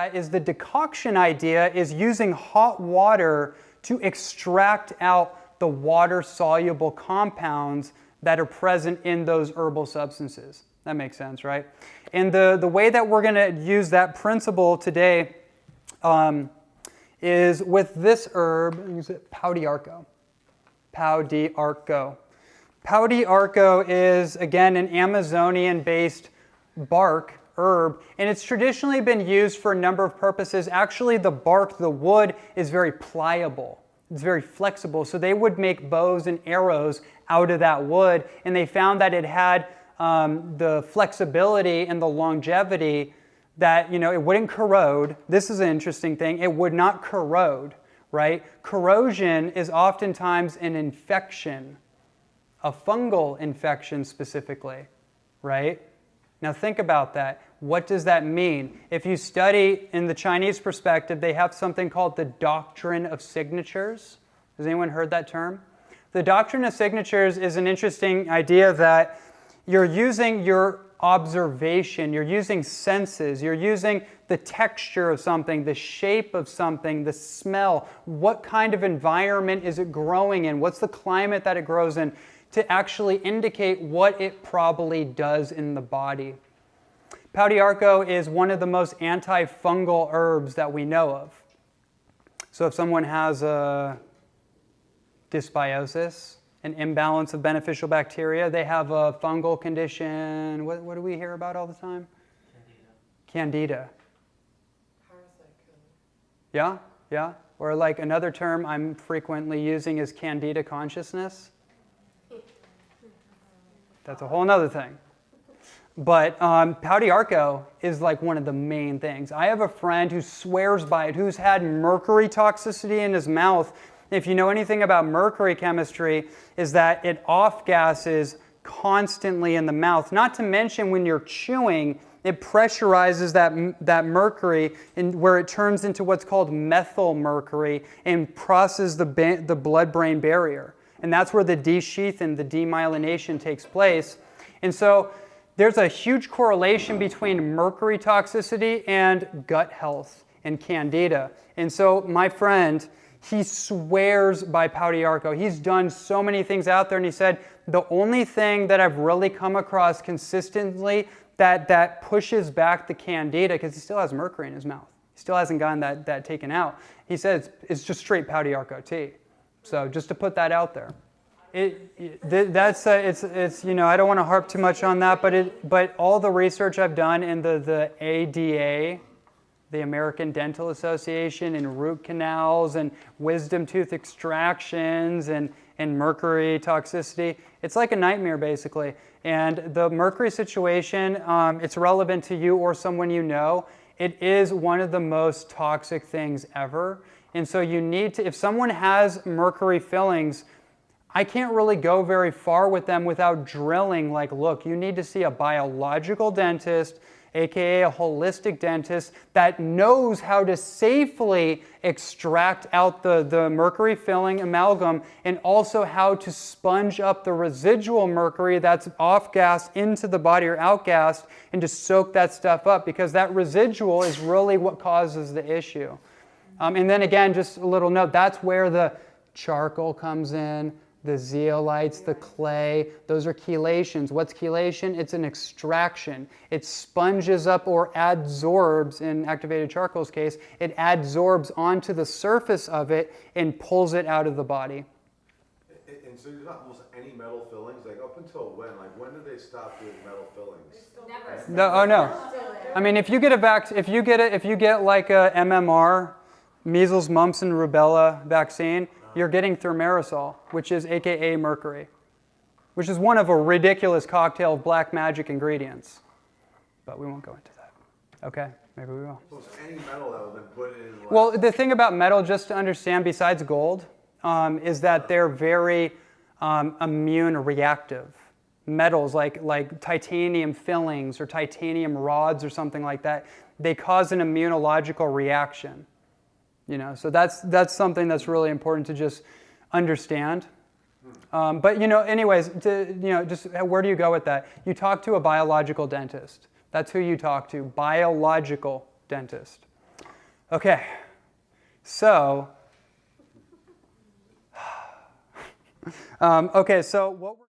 that is the decoction idea is using hot water to extract out the water-soluble compounds that are present in those herbal substances. That makes sense, right? And the way that we're going to use that principle today is with this herb, use it, Pau d'Arco. Pau d'Arco. Pau d'Arco is, again, an Amazonian-based bark herb, and it's traditionally been used for a number of purposes. Actually, the bark, the wood, is very pliable. It's very flexible, so they would make bows and arrows out of that wood, and they found that it had the flexibility and the longevity that, it wouldn't corrode. This is an interesting thing. It would not corrode, right? Corrosion is oftentimes an infection, a fungal infection specifically, right? Now think about that. What does that mean? If you study in the Chinese perspective, they have something called the doctrine of signatures. Has anyone heard that term? The doctrine of signatures is an interesting idea that you're using your observation, you're using senses, you're using the texture of something, the shape of something, the smell, what kind of environment is it growing in, what's the climate that it grows in, to actually indicate what it probably does in the body. Pau d'Arco is one of the most antifungal herbs that we know of. So if someone has a dysbiosis, an imbalance of beneficial bacteria, they have a fungal condition. What do we hear about all the time? Candida. Yeah, yeah. Or like another term I'm frequently using is Candida consciousness. That's a whole nother thing. But Pau d'Arco is like one of the main things. I have a friend who swears by it, who's had mercury toxicity in his mouth. If you know anything about mercury chemistry, is that it off-gasses constantly in the mouth. Not to mention when you're chewing, it pressurizes that mercury where it turns into what's called methyl mercury and crosses the blood-brain barrier. And that's where the desheath and the demyelination takes place. And so there's a huge correlation between mercury toxicity and gut health and candida. And so my friend, he swears by Pau d'Arco. He's done so many things out there, and he said, the only thing that I've really come across consistently that pushes back the candida, because he still has mercury in his mouth. He still hasn't gotten that taken out. He said it's just straight Pau d'Arco tea. So just to put that out there. It's I don't want to harp too much on that, but all the research I've done in the ADA, the American Dental Association, and root canals and wisdom tooth extractions and mercury toxicity, it's like a nightmare basically. And the mercury situation, it's relevant to you or someone you know. It is one of the most toxic things ever. And so you need to, if someone has mercury fillings, I can't really go very far with them without drilling, like, look, you need to see a biological dentist, aka a holistic dentist, that knows how to safely extract out the mercury filling amalgam and also how to sponge up the residual mercury that's off-gassed into the body or out-gassed and to soak that stuff up, because that residual is really what causes the issue. And then again, just a little note, that's where the charcoal comes in, the zeolites, the clay, those are chelations. What's chelation? It's an extraction. It sponges up or adsorbs, in activated charcoal's case, it adsorbs onto the surface of it and pulls it out of the body. And so there's not almost any metal fillings? Like up until when? Like when did they stop doing metal fillings? Never. No, oh no. I mean, if you get like a MMR, measles, mumps, and rubella vaccine, you're getting thimerosal, which is AKA mercury, which is one of a ridiculous cocktail of black magic ingredients. But we won't go into that. Okay, maybe we will. So it's any metal that would have been put in. Well, the thing about metal, just to understand, besides gold, is that they're very immune reactive. Metals like titanium fillings or titanium rods or something like that, they cause an immunological reaction. So that's something that's really important to just understand. But anyways, just where do you go with that? You talk to a biological dentist. That's who you talk to, biological dentist. Okay, so, so what we're